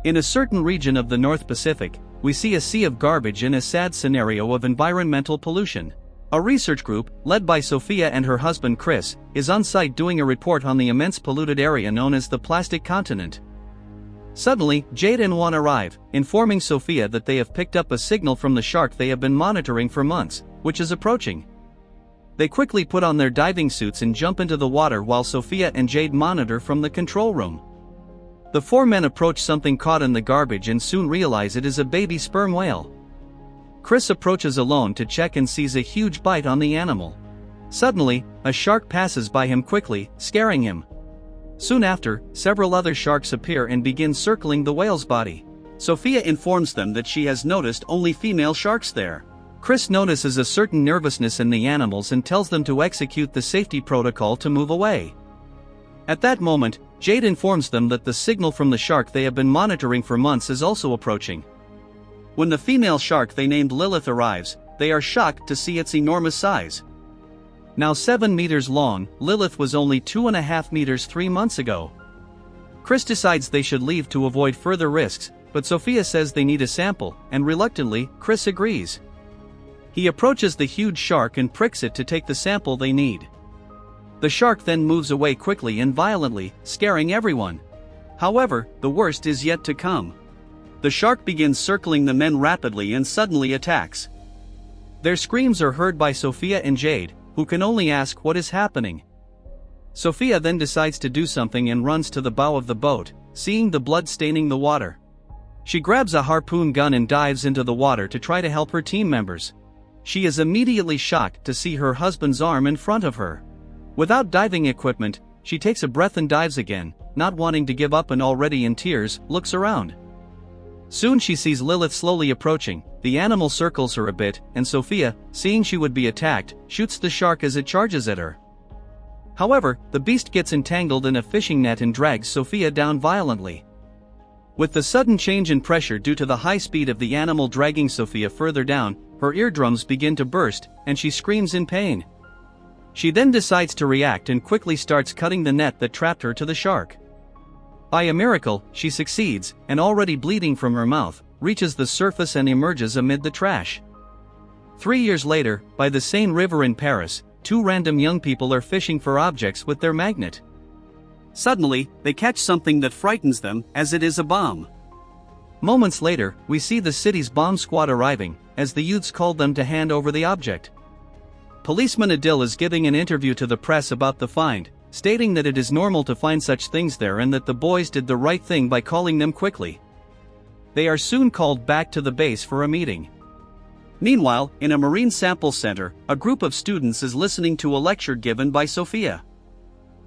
In a certain region of the North Pacific, we see a sea of garbage in a sad scenario of environmental pollution. A research group, led by Sophia and her husband Chris, is on site doing a report on the immense polluted area known as the plastic continent. Suddenly, Jade and Juan arrive, informing Sophia that they have picked up a signal from the shark they have been monitoring for months, which is approaching. They quickly put on their diving suits and jump into the water while Sophia and Jade monitor from the control room. The four men approach something caught in the garbage and soon realize it is a baby sperm whale. Chris approaches alone to check and sees a huge bite on the animal. Suddenly, a shark passes by him quickly, scaring him. Soon after, several other sharks appear and begin circling the whale's body. Sophia informs them that she has noticed only female sharks there. Chris notices a certain nervousness in the animals and tells them to execute the safety protocol to move away. At that moment, Jade informs them that the signal from the shark they have been monitoring for months is also approaching. When the female shark they named Lilith arrives, they are shocked to see its enormous size. Now 7 meters long, Lilith was only 2.5 meters 3 months ago. Chris decides they should leave to avoid further risks, but Sophia says they need a sample, and reluctantly, Chris agrees. He approaches the huge shark and pricks it to take the sample they need. The shark then moves away quickly and violently, scaring everyone. However, the worst is yet to come. The shark begins circling the men rapidly and suddenly attacks. Their screams are heard by Sophia and Jade, who can only ask what is happening. Sophia then decides to do something and runs to the bow of the boat, seeing the blood staining the water. She grabs a harpoon gun and dives into the water to try to help her team members. She is immediately shocked to see her husband's arm in front of her. Without diving equipment, she takes a breath and dives again, not wanting to give up and already in tears, looks around. Soon she sees Lilith slowly approaching. The animal circles her a bit, and Sophia, seeing she would be attacked, shoots the shark as it charges at her. However, the beast gets entangled in a fishing net and drags Sophia down violently. With the sudden change in pressure due to the high speed of the animal dragging Sophia further down, her eardrums begin to burst, and she screams in pain. She then decides to react and quickly starts cutting the net that trapped her to the shark. By a miracle, she succeeds, and already bleeding from her mouth, reaches the surface and emerges amid the trash. 3 years later, by the Seine River in Paris, 2 random young people are fishing for objects with their magnet. Suddenly, they catch something that frightens them, as it is a bomb. Moments later, we see the city's bomb squad arriving, as the youths called them to hand over the object. Policeman Adil is giving an interview to the press about the find, stating that it is normal to find such things there and that the boys did the right thing by calling them quickly. They are soon called back to the base for a meeting. Meanwhile, in a marine sample center, a group of students is listening to a lecture given by Sophia.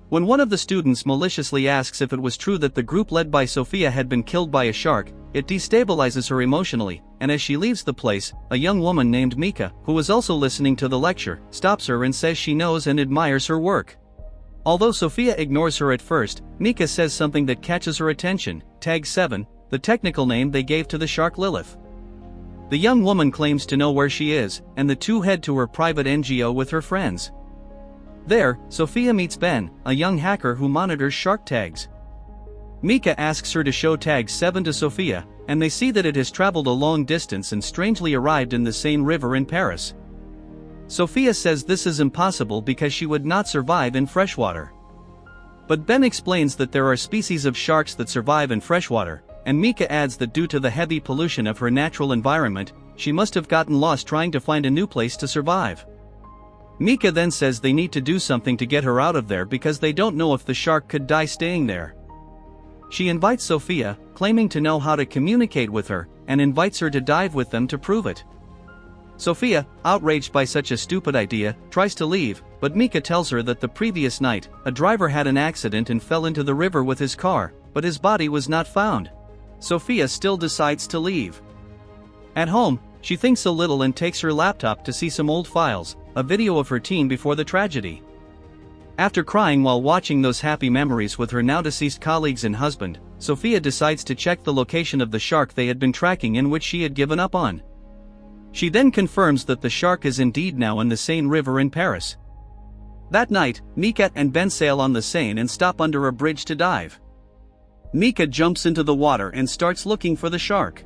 When one of the students maliciously asks if it was true that the group led by Sophia had been killed by a shark, it destabilizes her emotionally, and as she leaves the place, a young woman named Mika, who is also listening to the lecture, stops her and says she knows and admires her work. Although Sophia ignores her at first, Mika says something that catches her attention: Tag 7, the technical name they gave to the shark Lilith. The young woman claims to know where she is, and the two head to her private NGO with her friends. There, Sophia meets Ben, a young hacker who monitors shark tags. Mika asks her to show Tag 7 to Sophia, and they see that it has traveled a long distance and strangely arrived in the Seine River in Paris. Sophia says this is impossible because she would not survive in freshwater. But Ben explains that there are species of sharks that survive in freshwater, and Mika adds that due to the heavy pollution of her natural environment, she must have gotten lost trying to find a new place to survive. Mika then says they need to do something to get her out of there because they don't know if the shark could die staying there. She invites Sophia, claiming to know how to communicate with her, and invites her to dive with them to prove it. Sophia, outraged by such a stupid idea, tries to leave, but Mika tells her that the previous night, a driver had an accident and fell into the river with his car, but his body was not found. Sophia still decides to leave. At home, she thinks a little and takes her laptop to see some old files, a video of her teen before the tragedy. After crying while watching those happy memories with her now deceased colleagues and husband, Sophia decides to check the location of the shark they had been tracking and which she had given up on. She then confirms that the shark is indeed now in the Seine River in Paris. That night, Mika and Ben sail on the Seine and stop under a bridge to dive. Mika jumps into the water and starts looking for the shark.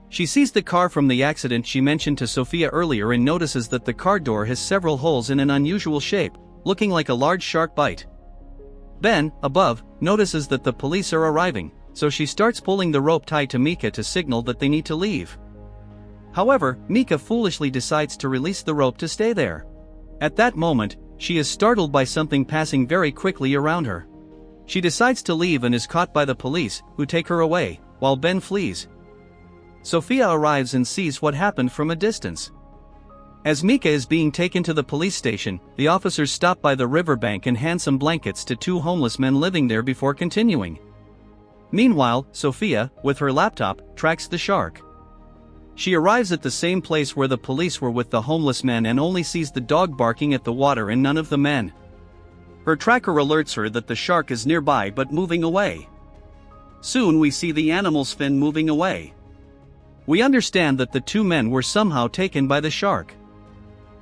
She sees the car from the accident she mentioned to Sophia earlier and notices that the car door has several holes in an unusual shape, looking like a large shark bite. Ben, above, notices that the police are arriving, so she starts pulling the rope tied to Mika to signal that they need to leave. However, Mika foolishly decides to release the rope to stay there. At that moment, she is startled by something passing very quickly around her. She decides to leave and is caught by the police, who take her away, while Ben flees. Sophia arrives and sees what happened from a distance. As Mika is being taken to the police station, the officers stop by the riverbank and hand some blankets to two homeless men living there before continuing. Meanwhile, Sophia, with her laptop, tracks the shark. She arrives at the same place where the police were with the homeless men and only sees the dog barking at the water and none of the men. Her tracker alerts her that the shark is nearby but moving away. Soon we see the animal's fin moving away. We understand that the two men were somehow taken by the shark.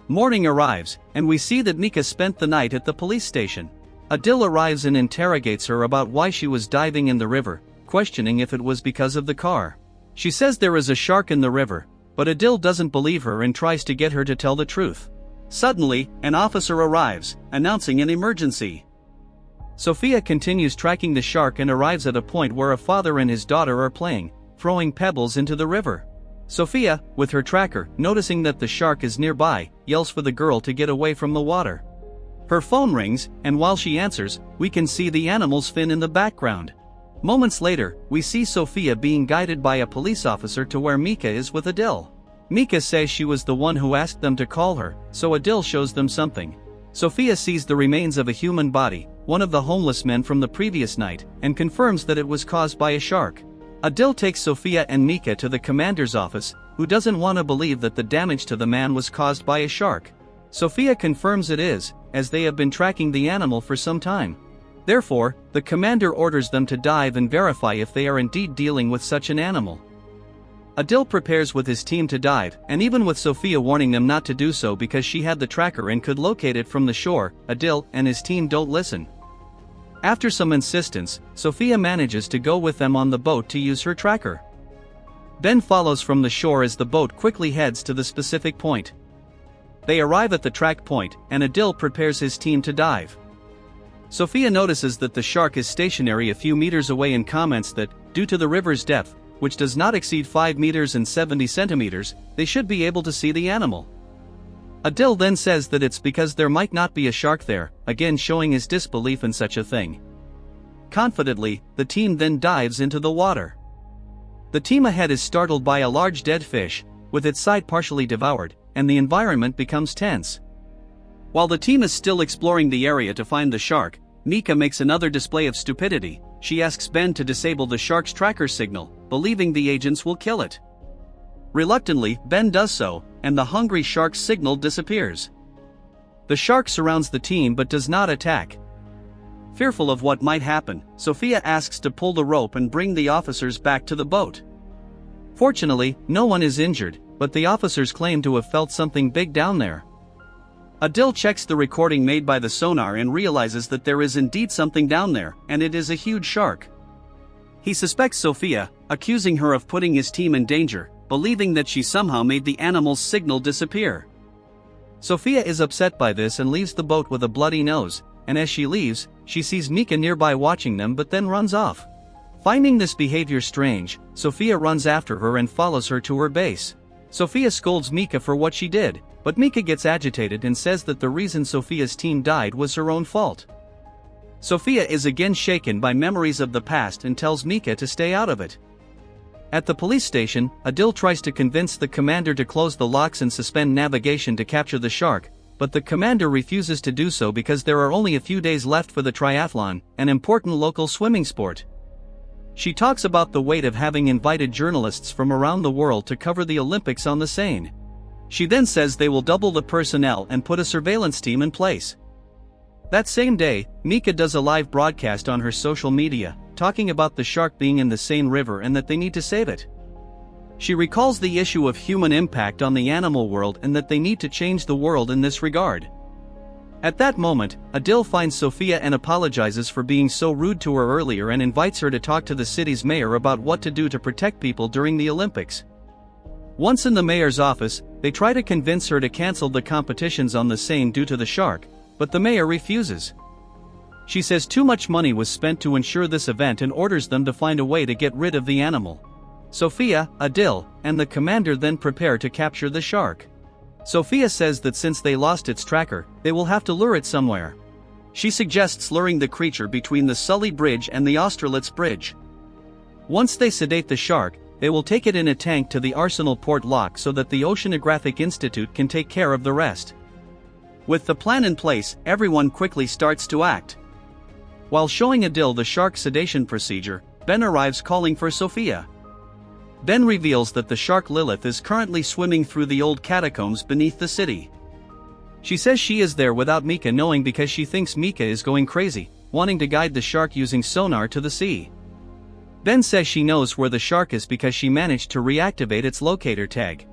Morning arrives, and we see that Mika spent the night at the police station. Adil arrives and interrogates her about why she was diving in the river, questioning if it was because of the car. She says there is a shark in the river, but Adil doesn't believe her and tries to get her to tell the truth. Suddenly, an officer arrives, announcing an emergency. Sophia continues tracking the shark and arrives at a point where a father and his daughter are playing, throwing pebbles into the river. Sophia, with her tracker, noticing that the shark is nearby, yells for the girl to get away from the water. Her phone rings, and while she answers, we can see the animal's fin in the background. Moments later, we see Sophia being guided by a police officer to where Mika is with Adil. Mika says she was the one who asked them to call her, so Adil shows them something. Sophia sees the remains of a human body, one of the homeless men from the previous night, and confirms that it was caused by a shark. Adil takes Sophia and Mika to the commander's office, who doesn't want to believe that the damage to the man was caused by a shark. Sophia confirms it is, as they have been tracking the animal for some time. Therefore, the commander orders them to dive and verify if they are indeed dealing with such an animal. Adil prepares with his team to dive, and even with Sophia warning them not to do so because she had the tracker and could locate it from the shore, Adil and his team don't listen. After some insistence, Sophia manages to go with them on the boat to use her tracker. Ben follows from the shore as the boat quickly heads to the specific point. They arrive at the track point, and Adil prepares his team to dive. Sophia notices that the shark is stationary a few meters away and comments that, due to the river's depth, which does not exceed 5 meters and 70 centimeters, they should be able to see the animal. Adil then says that it's because there might not be a shark there, again showing his disbelief in such a thing. Confidently, the team then dives into the water. The team ahead is startled by a large dead fish, with its side partially devoured, and the environment becomes tense. While the team is still exploring the area to find the shark, Mika makes another display of stupidity. She asks Ben to disable the shark's tracker signal, believing the agents will kill it. Reluctantly, Ben does so, and the hungry shark's signal disappears. The shark surrounds the team but does not attack. Fearful of what might happen, Sophia asks to pull the rope and bring the officers back to the boat. Fortunately, no one is injured, but the officers claim to have felt something big down there. Adil checks the recording made by the sonar and realizes that there is indeed something down there, and it is a huge shark. He suspects Sophia, accusing her of putting his team in danger, believing that she somehow made the animal's signal disappear. Sophia is upset by this and leaves the boat with a bloody nose, and as she leaves, she sees Mika nearby watching them but then runs off. Finding this behavior strange, Sophia runs after her and follows her to her base. Sophia scolds Mika for what she did, but Mika gets agitated and says that the reason Sophia's team died was her own fault. Sophia is again shaken by memories of the past and tells Mika to stay out of it. At the police station, Adil tries to convince the commander to close the locks and suspend navigation to capture the shark, but the commander refuses to do so because there are only a few days left for the triathlon, an important local swimming sport. She talks about the weight of having invited journalists from around the world to cover the Olympics on the Seine. She then says they will double the personnel and put a surveillance team in place. That same day, Mika does a live broadcast on her social media, talking about the shark being in the Seine River and that they need to save it. She recalls the issue of human impact on the animal world and that they need to change the world in this regard. At that moment, Adil finds Sophia and apologizes for being so rude to her earlier and invites her to talk to the city's mayor about what to do to protect people during the Olympics. Once in the mayor's office, they try to convince her to cancel the competitions on the Seine due to the shark, but the mayor refuses. She says too much money was spent to ensure this event and orders them to find a way to get rid of the animal. Sophia, Adil, and the commander then prepare to capture the shark. Sophia says that since they lost its tracker, they will have to lure it somewhere. She suggests luring the creature between the Sully Bridge and the Austerlitz Bridge. Once they sedate the shark, they will take it in a tank to the Arsenal port lock so that the Oceanographic Institute can take care of the rest. With the plan in place, everyone quickly starts to act. While showing Adil the shark sedation procedure, Ben arrives calling for Sophia. Ben reveals that the shark Lilith is currently swimming through the old catacombs beneath the city. She says she is there without Mika knowing because she thinks Mika is going crazy, wanting to guide the shark using sonar to the sea. Ben says she knows where the shark is because she managed to reactivate its locator tag.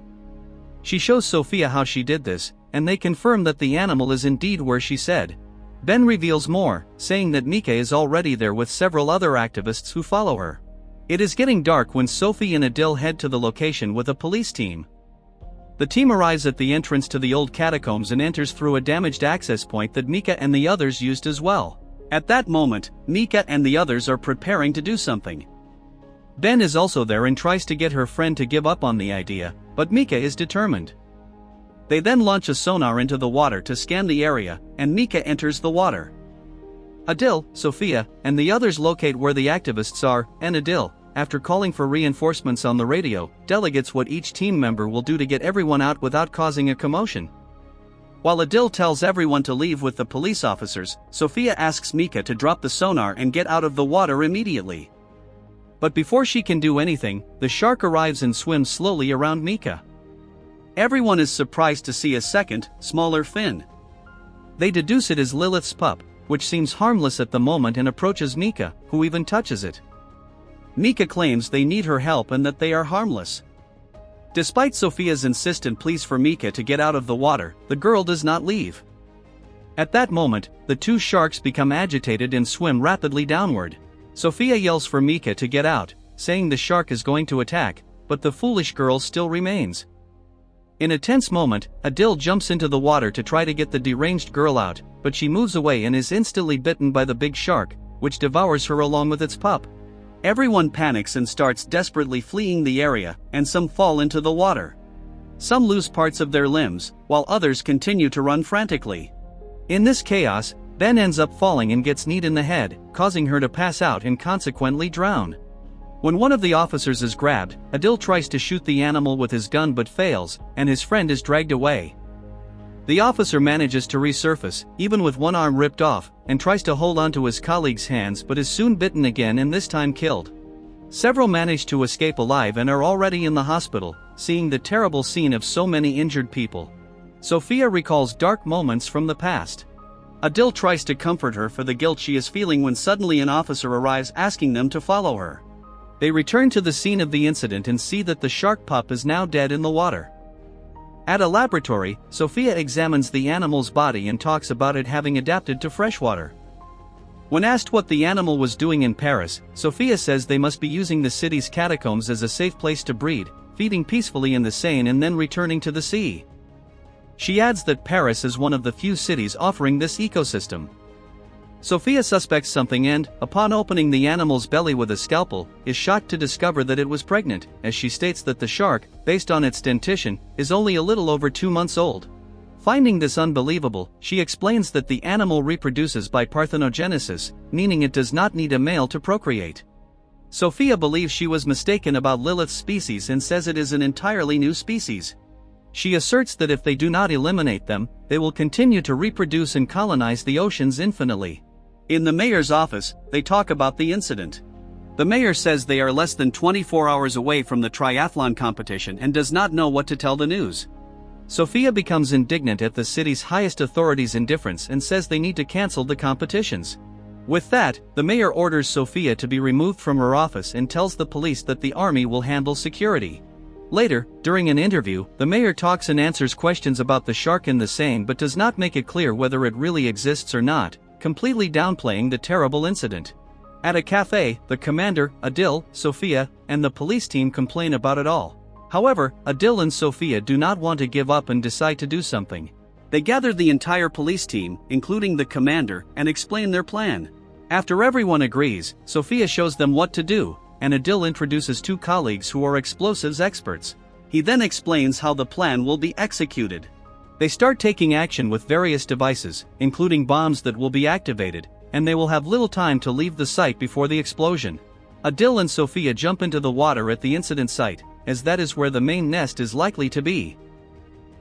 She shows Sophia how she did this, and they confirm that the animal is indeed where she said. Ben reveals more, saying that Mika is already there with several other activists who follow her. It is getting dark when Sophie and Adil head to the location with a police team. The team arrives at the entrance to the old catacombs and enters through a damaged access point that Mika and the others used as well. At that moment, Mika and the others are preparing to do something. Ben is also there and tries to get her friend to give up on the idea, but Mika is determined. They then launch a sonar into the water to scan the area, and Mika enters the water. Adil, Sophia, and the others locate where the activists are, and Adil, after calling for reinforcements on the radio, delegates what each team member will do to get everyone out without causing a commotion. While Adil tells everyone to leave with the police officers, Sophia asks Mika to drop the sonar and get out of the water immediately. But before she can do anything, the shark arrives and swims slowly around Mika. Everyone is surprised to see a second, smaller fin. They deduce it is Lilith's pup, which seems harmless at the moment and approaches Mika, who even touches it. Mika claims they need her help and that they are harmless. Despite Sophia's insistent pleas for Mika to get out of the water, the girl does not leave. At that moment, the two sharks become agitated and swim rapidly downward. Sophia yells for Mika to get out, saying the shark is going to attack, but the foolish girl still remains. In a tense moment, Adil jumps into the water to try to get the deranged girl out, but she moves away and is instantly bitten by the big shark, which devours her along with its pup. Everyone panics and starts desperately fleeing the area, and some fall into the water. Some lose parts of their limbs, while others continue to run frantically. In this chaos, Ben ends up falling and gets kneed in the head, causing her to pass out and consequently drown. When one of the officers is grabbed, Adil tries to shoot the animal with his gun but fails, and his friend is dragged away. The officer manages to resurface, even with one arm ripped off, and tries to hold onto his colleague's hands but is soon bitten again and this time killed. Several manage to escape alive and are already in the hospital, seeing the terrible scene of so many injured people. Sophia recalls dark moments from the past. Adil tries to comfort her for the guilt she is feeling when suddenly an officer arrives asking them to follow her. They return to the scene of the incident and see that the shark pup is now dead in the water. At a laboratory, Sophia examines the animal's body and talks about it having adapted to freshwater. When asked what the animal was doing in Paris, Sophia says they must be using the city's catacombs as a safe place to breed, feeding peacefully in the Seine and then returning to the sea. She adds that Paris is one of the few cities offering this ecosystem. Sophia suspects something and, upon opening the animal's belly with a scalpel, is shocked to discover that it was pregnant, as she states that the shark, based on its dentition, is only a little over 2 months old. Finding this unbelievable, she explains that the animal reproduces by parthenogenesis, meaning it does not need a male to procreate. Sophia believes she was mistaken about Lilith's species and says it is an entirely new species. She asserts that if they do not eliminate them, they will continue to reproduce and colonize the oceans infinitely. In the mayor's office, they talk about the incident. The mayor says they are less than 24 hours away from the triathlon competition and does not know what to tell the news. Sophia becomes indignant at the city's highest authorities' indifference and says they need to cancel the competitions. With that, the mayor orders Sophia to be removed from her office and tells the police that the army will handle security. Later, during an interview, the mayor talks and answers questions about the shark in the Seine but does not make it clear whether it really exists or not, completely downplaying the terrible incident. At a cafe, the commander, Adil, Sophia, and the police team complain about it all. However, Adil and Sophia do not want to give up and decide to do something. They gather the entire police team, including the commander, and explain their plan. After everyone agrees, Sophia shows them what to do, and Adil introduces two colleagues who are explosives experts. He then explains how the plan will be executed. They start taking action with various devices, including bombs that will be activated, and they will have little time to leave the site before the explosion. Adil and Sophia jump into the water at the incident site, as that is where the main nest is likely to be.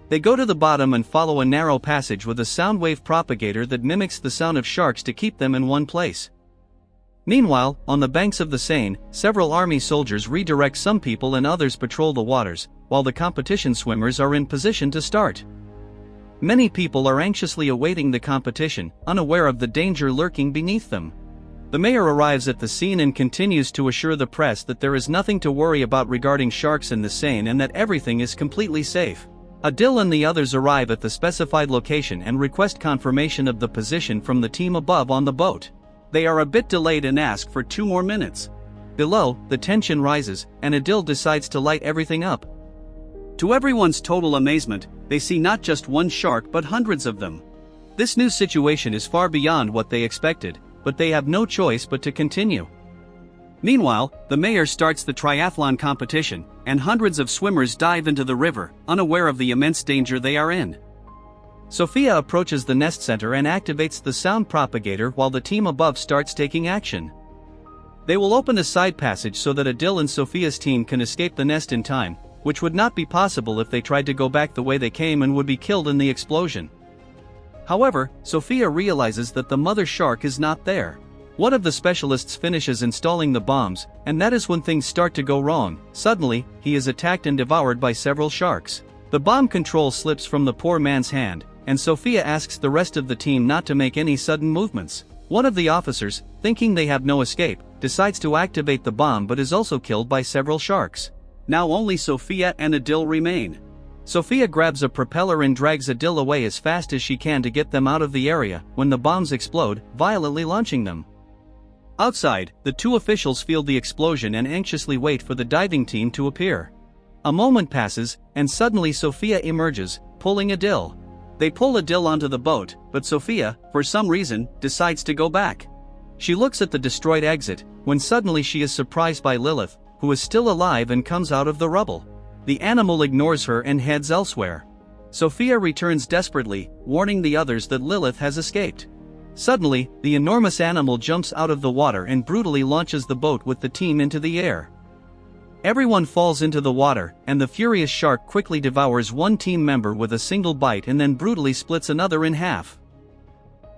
They go to the bottom and follow a narrow passage with a sound wave propagator that mimics the sound of sharks to keep them in one place. Meanwhile, on the banks of the Seine, several army soldiers redirect some people and others patrol the waters, while the competition swimmers are in position to start. Many people are anxiously awaiting the competition, unaware of the danger lurking beneath them. The mayor arrives at the scene and continues to assure the press that there is nothing to worry about regarding sharks in the Seine and that everything is completely safe. Adil and the others arrive at the specified location and request confirmation of the position from the team above on the boat. They are a bit delayed and ask for 2 more minutes. Below, the tension rises, and Adil decides to light everything up. To everyone's total amazement, they see not just one shark but hundreds of them. This new situation is far beyond what they expected, but they have no choice but to continue. Meanwhile, the mayor starts the triathlon competition, and hundreds of swimmers dive into the river, unaware of the immense danger they are in. Sophia approaches the nest center and activates the sound propagator while the team above starts taking action. They will open a side passage so that Adil and Sophia's team can escape the nest in time, which would not be possible if they tried to go back the way they came and would be killed in the explosion. However, Sophia realizes that the mother shark is not there. One of the specialists finishes installing the bombs, and that is when things start to go wrong. Suddenly, he is attacked and devoured by several sharks. The bomb control slips from the poor man's hand, and Sophia asks the rest of the team not to make any sudden movements. One of the officers, thinking they have no escape, decides to activate the bomb but is also killed by several sharks. Now only Sophia and Adil remain. Sophia grabs a propeller and drags Adil away as fast as she can to get them out of the area when the bombs explode, violently launching them. Outside, the two officials feel the explosion and anxiously wait for the diving team to appear. A moment passes, and suddenly Sophia emerges, pulling Adil. They pull Adil onto the boat, but Sophia, for some reason, decides to go back. She looks at the destroyed exit, when suddenly she is surprised by Lilith, who is still alive and comes out of the rubble. The animal ignores her and heads elsewhere. Sophia returns desperately, warning the others that Lilith has escaped. Suddenly, the enormous animal jumps out of the water and brutally launches the boat with the team into the air. Everyone falls into the water, and the furious shark quickly devours one team member with a single bite and then brutally splits another in half.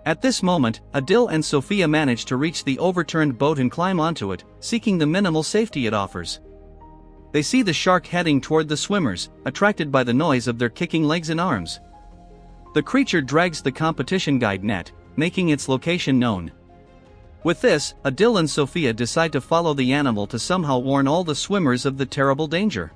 At this moment, Adil and Sophia manage to reach the overturned boat and climb onto it, seeking the minimal safety it offers. They see the shark heading toward the swimmers, attracted by the noise of their kicking legs and arms. The creature drags the competition guide net, making its location known. With this, Adil and Sophia decide to follow the animal to somehow warn all the swimmers of the terrible danger.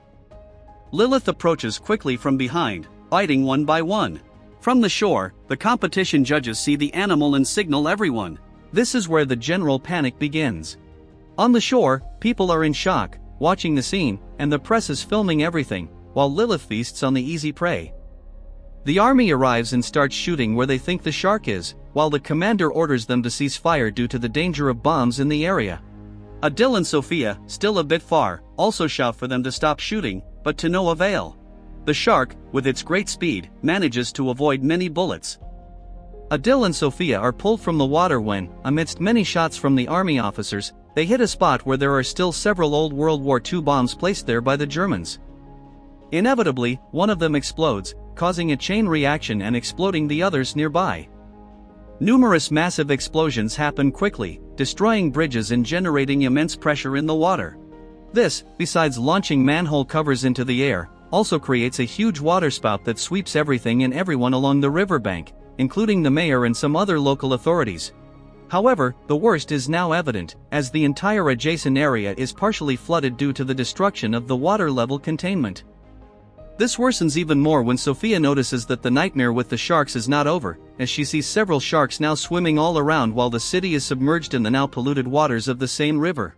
Lilith approaches quickly from behind, biting one by one. From the shore, the competition judges see the animal and signal everyone. This is where the general panic begins. On the shore, people are in shock, watching the scene, and the press is filming everything, while Lilith feasts on the easy prey. The army arrives and starts shooting where they think the shark is, while the commander orders them to cease fire due to the danger of bombs in the area. Adil and Sophia, still a bit far, also shout for them to stop shooting, but to no avail. The shark, with its great speed, manages to avoid many bullets. Adil and Sophia are pulled from the water when, amidst many shots from the army officers, they hit a spot where there are still several old World War II bombs placed there by the Germans. Inevitably, one of them explodes, causing a chain reaction and exploding the others nearby. Numerous massive explosions happen quickly, destroying bridges and generating immense pressure in the water. This, besides launching manhole covers into the air, also creates a huge waterspout that sweeps everything and everyone along the riverbank, including the mayor and some other local authorities. However, the worst is now evident, as the entire adjacent area is partially flooded due to the destruction of the water level containment. This worsens even more when Sophia notices that the nightmare with the sharks is not over, as she sees several sharks now swimming all around while the city is submerged in the now polluted waters of the Seine River.